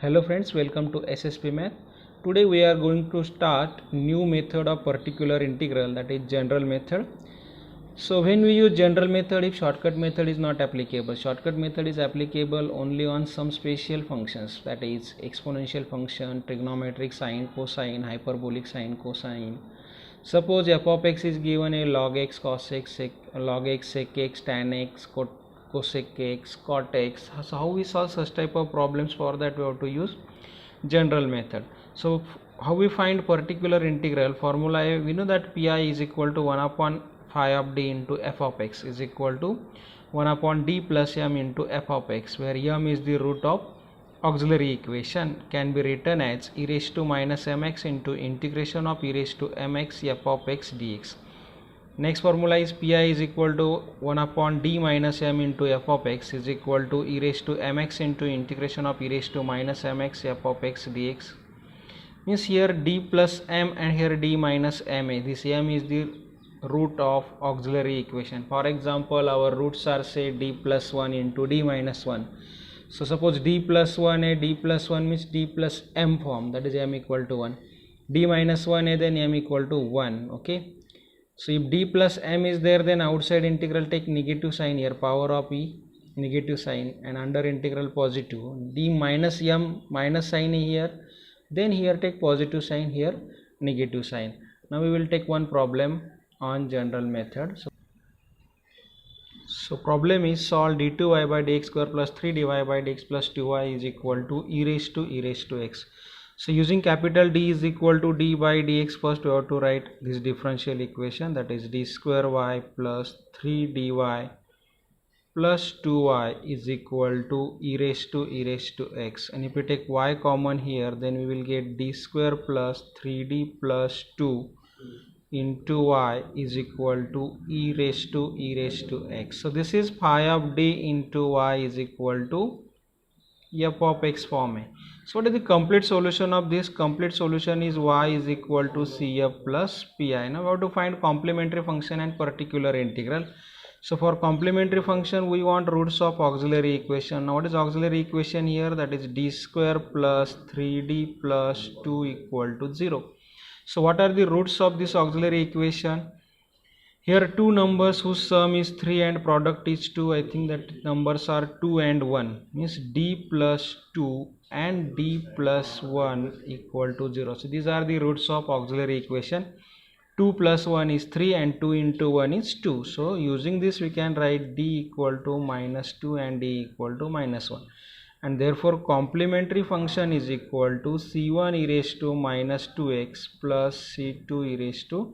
Hello friends, welcome to SSP Math. Today we are going to start new method of particular integral, that is general method. So when we use general method, if shortcut method is not applicable, shortcut method is applicable only on some special functions, that is exponential function, trigonometric sine, cosine, hyperbolic sine, cosine. Suppose f of x is given a log x, cos x, log x, sec x, tan x, cosec x, cot x. So how we solve such type of problems? For that we have to use general method. So how we find particular integral? Formula we know that pi is equal to 1 upon phi of d into f of x is equal to 1 upon d plus m into f of x, where m is the root of auxiliary equation, can be written as e raised to minus mx into integration of e raised to mx f of x dx. Next formula is pi is equal to 1 upon d minus m into f of x is equal to e raised to mx into integration of e raised to minus mx f of x dx. Means here d plus m and here d minus ma. This m is the root of auxiliary equation. For example, our roots are say d plus 1 into d minus 1. So suppose d plus 1a, d plus 1 means d plus m form, that is m equal to 1. D minus 1a, then m equal to 1. Okay. So if d plus m is there, then outside integral take negative sign here, power of e, negative sign, and under integral positive. D minus m minus sign here, then here take positive sign, here negative sign. Now we will take one problem on general method. So problem is solve d2y by dx square plus 3dy by dx plus 2y is equal to e raised to x. So using capital D is equal to d by dx, first we have to write this differential equation, that is d square y plus 3dy plus 2y is equal to e raised to x. And if we take y common here, then we will get d square plus 3d plus 2 into y is equal to e raised to x. So this is phi of d into y is equal to f of x form. So what is the complete solution of this? Complete solution is y is equal to cf plus pi. Now we have to find complementary function and particular integral. So for complementary function we want roots of auxiliary equation. Now what is auxiliary equation here? That is d square plus 3d plus 2 equal to 0. So what are the roots of this auxiliary equation? Here two numbers whose sum is 3 and product is 2. I think that numbers are 2 and 1. Means d plus 2 and d plus 1 equal to 0. So these are the roots of auxiliary equation. 2 plus 1 is 3 and 2 into 1 is 2. So using this we can write d equal to minus 2 and d equal to minus 1. And therefore complementary function is equal to c1 e raised to minus 2x plus c2 e raised to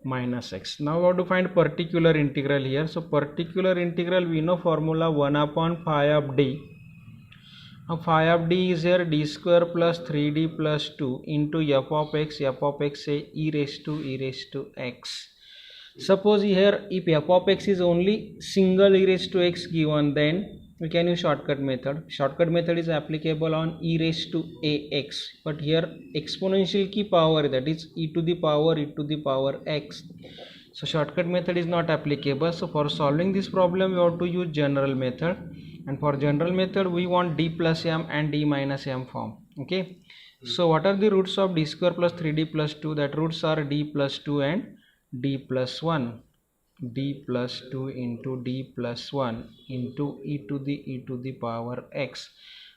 minus x. Now we have to find particular integral here. So particular integral, we know formula 1 upon phi of d. Now phi of d is here d square plus 3d plus 2 into f of x say e raised to x. Suppose here if f of x is only single e raised to x given, then we can use shortcut method. Shortcut method is applicable on e raised to ax, but here exponential की power, that is e to the power x. So shortcut method is not applicable. So for solving this problem we have to use general method, and for general method we want d plus m and d minus m form. Okay. So what are the roots of d square plus 3d plus 2? That roots are d plus 2 and d plus 1. d plus 2 into d plus 1 into e to the power x.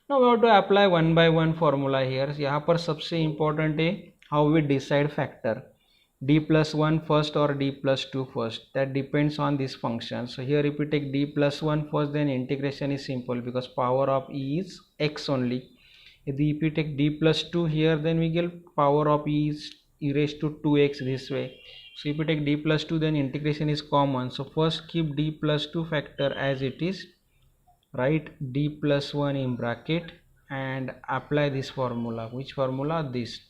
Now we have to apply one by one formula here. यहाँ पर सबसे important है how we decide factor, d plus 1 first or d plus 2 first, that depends on this function. So here if we take d plus 1 first, then integration is simple because power of e is x only. If we take d plus 2 here, then we get power of e is e raised to 2x this way. So if you take d plus 2, then integration is common. So first keep d plus 2 factor as it is, write d plus 1 in bracket and apply this formula. Which formula? This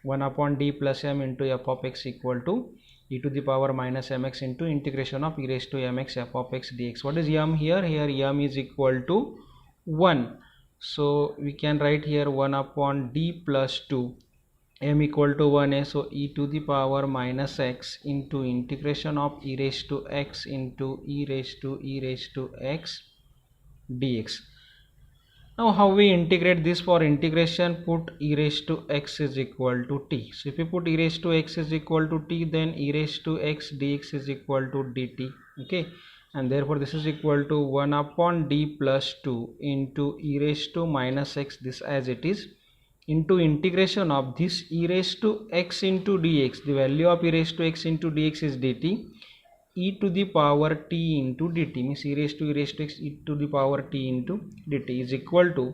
1 upon d plus m into f of x equal to e to the power minus mx into integration of e raised to mx f of x dx. What is m here? Here m is equal to 1. So we can write here 1 upon d plus 2, m equal to 1 so e to the power minus x into integration of e raised to x into e raised to x dx. Now how we integrate this? For integration, put e raised to x is equal to t. So if you put e raised to x is equal to t, then e raised to x dx is equal to dt. Okay, and therefore this is equal to 1 upon d plus 2 into e raised to minus x, this as it is, into integration of this e raised to x into dx. The value of e raised to x into dx is dt. E to the power t into dt, means e raised to x e to the power t into dt is equal to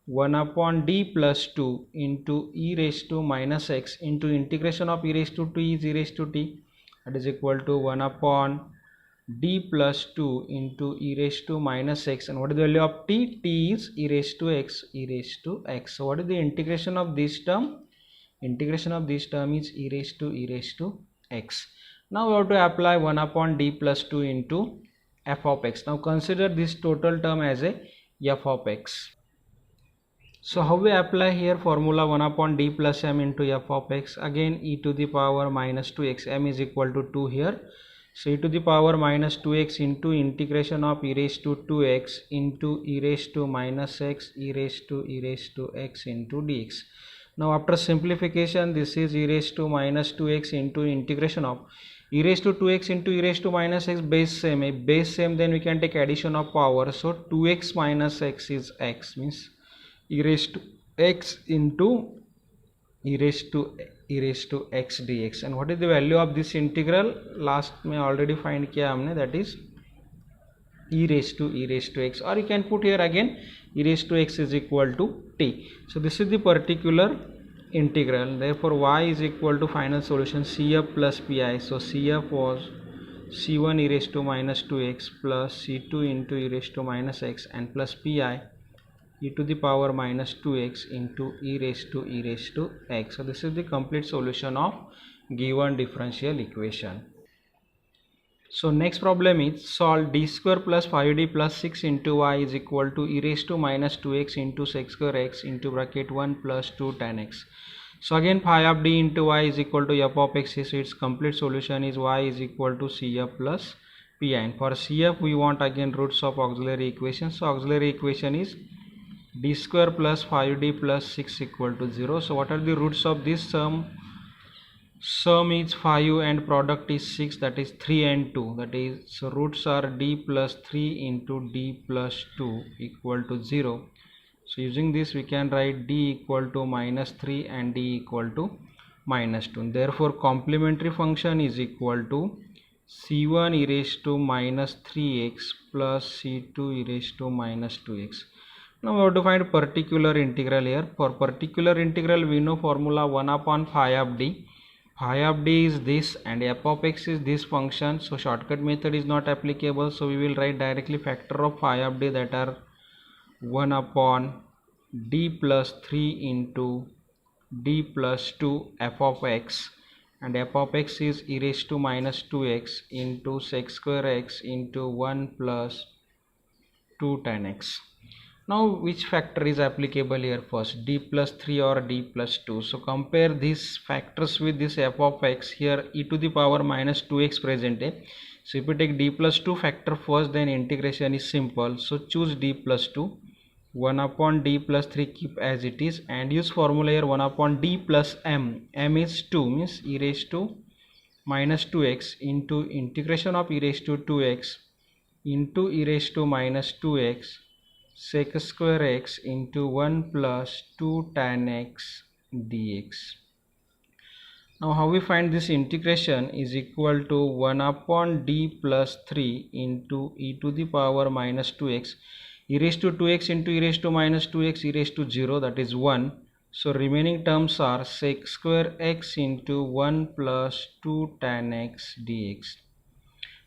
1 upon d plus 2 into e raised to minus x into integration of e raised to t is e raised to t, that is equal to 1 upon d plus 2 into e raised to minus x. And what is the value of t? T is e raised to x, e raised to x. So what is the integration of this term? Integration of this term is e raised to x. Now we have to apply 1 upon d plus 2 into f of x. Now consider this total term as a f of x. So how we apply here formula 1 upon d plus m into f of x? Again e to the power minus 2x, m is equal to 2 here. So e to the power minus 2x into integration of e raised to 2x into e raised to minus x e raised to x into dx. Now after simplification, this is e raised to minus 2x into integration of e raised to 2x into e raised to minus x, base same. A base same, then we can take addition of power. So 2x minus x is x, means e raised to x into e raised to x dx. And what is the value of this integral? Last में already find किया हमने, that is e raised to x, or you can put here again e raised to x is equal to t. So this is the particular integral. Therefore y is equal to final solution cf plus pi. So cf was c1 e raised to minus 2x plus c2 into e raised to minus x and plus pi e to the power minus 2x into e raised to x. So this is the complete solution of given differential equation. So next problem is solve d square plus 5d plus 6 into y is equal to e raised to minus 2x into sec square x into bracket 1 plus 2 tan x. So again phi of d into y is equal to f of x, so its complete solution is y is equal to cf plus pi. And for cf we want again roots of auxiliary equation. So auxiliary equation is d square plus 5d plus 6 equal to 0. So what are the roots of this sum? Sum is 5 and product is 6, that is 3 and 2, that is, so roots are d plus 3 into d plus 2 equal to 0. So using this we can write d equal to minus 3 and d equal to minus 2. Therefore complementary function is equal to c1 e raised to minus 3x plus c2 e raised to minus 2x. Now we have to find particular integral here. For particular integral we know formula 1 upon phi of d. Phi of d is this and f of x is this function, so shortcut method is not applicable, so we will write directly factor of phi of d, that are 1 upon d plus 3 into d plus 2 f of x, and f of x is e raised to minus 2x into sec square x into 1 plus 2 tan x. Now which factor is applicable here first, d plus 3 or d plus 2? So compare these factors with this f of x. Here e to the power minus 2x present. So if you take d plus 2 factor first, then integration is simple. So choose d plus 2. 1 upon d plus 3 keep as it is, and use formula here 1 upon d plus m. M is 2, means e raised to minus 2x into integration of e raised to 2x into e raised to minus 2x sec square x into 1 plus 2 tan x dx. Now how we find this integration is equal to 1 upon d plus 3 into e to the power minus 2x, e raised to 2x into e raised to minus 2x, e raised to 0, that is 1. So remaining terms are sec square x into 1 plus 2 tan x dx.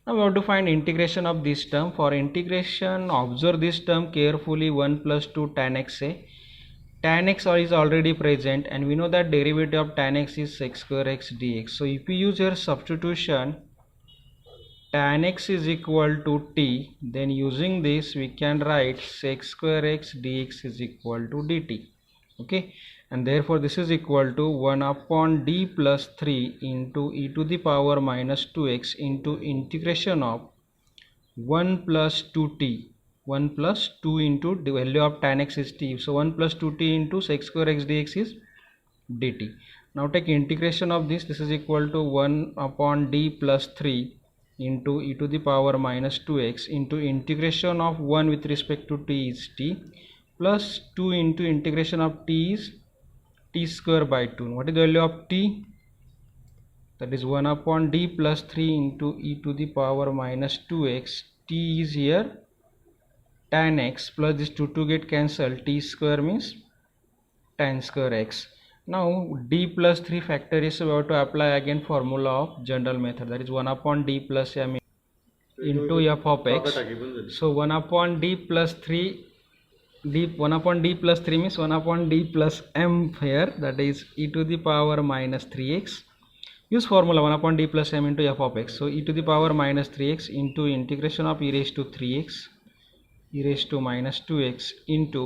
Now we have to find integration of this term. For integration, observe this term carefully, 1 plus 2 tan x. Tan x is already present, and we know that derivative of tan x is sec square x dx. So if we use here substitution, tan x is equal to t, then using this we can write sec square x dx is equal to dt. Okay, and therefore this is equal to 1 upon d plus 3 into e to the power minus 2x into integration of 1 plus 2t 1 plus 2 into the value of tan x is t, so 1 plus 2t into sec square x dx is dt. Now take integration of this is equal to 1 upon d plus 3 into e to the power minus 2x into integration of 1 with respect to t is t plus 2 into integration of t is t square by 2. What is the value of t? That is 1 upon d plus 3 into e to the power minus 2x. T is here tan x plus this 2 get cancelled. T square means tan square x. Now d plus 3 factor is we have to apply again formula of general method, that is 1 upon d plus m into f of x. So 1 upon d plus 3 1 upon d plus 3 means 1 upon d plus m here, that is e to the power minus 3x. Use formula 1 upon d plus m into f of x. So e to the power minus 3x into integration of e raised to 3x e raised to minus 2x into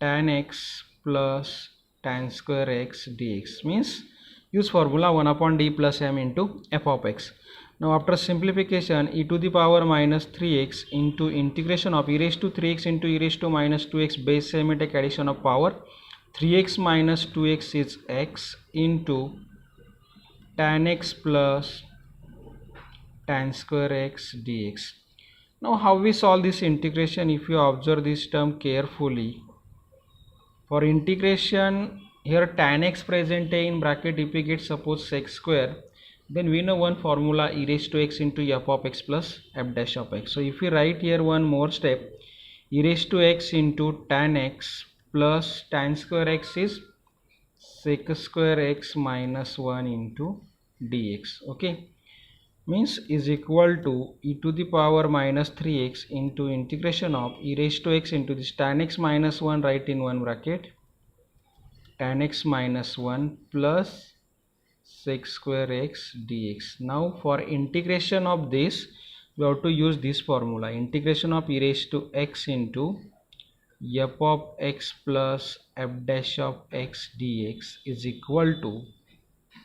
tan x plus tan square x dx, means use formula 1 upon d plus m into f of x. Now after simplification, e to the power minus 3x into integration of e raised to 3x into e raised to minus 2x base same take addition of power, 3x minus 2x is x into tan x plus tan square x dx. Now how we solve this integration? If you observe this term carefully, for integration here tan x present in bracket, if we get suppose sec square, then we know one formula e raised to x into f of x plus f dash of x. So if we write here one more step, e raised to x into tan x plus tan square x is sec square x minus 1 into dx. Okay, means is equal to e to the power minus 3x into integration of e raised to x into this tan x minus 1, write in one bracket, tan x minus 1 plus sec square x dx. Now for integration of this, we have to use this formula, integration of e raised to x into f of x plus f dash of x dx is equal to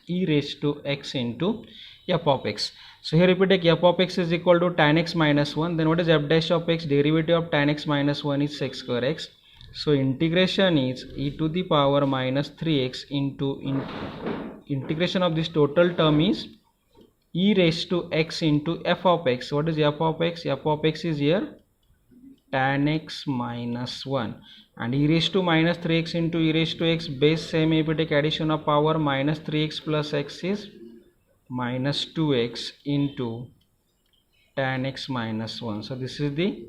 e raised to x into f of x. So here if we take f of x is equal to tan x minus 1, then what is f dash of x? Derivative of tan x minus 1 is sec square x. So integration is e to the power minus 3x into integration of this total term is e raised to x into f of x. What is f of x? F of x is here tan x minus 1 and e raised to minus 3x into e raised to x base same if we take addition of power minus 3x plus x is minus 2x into tan x minus 1. So this is the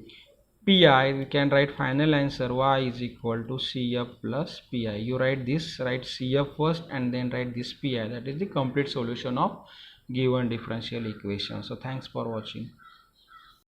pi. We can write final answer y is equal to cf plus pi. You write this, write cf first and then write this pi. That is the complete solution of given differential equation. So thanks for watching.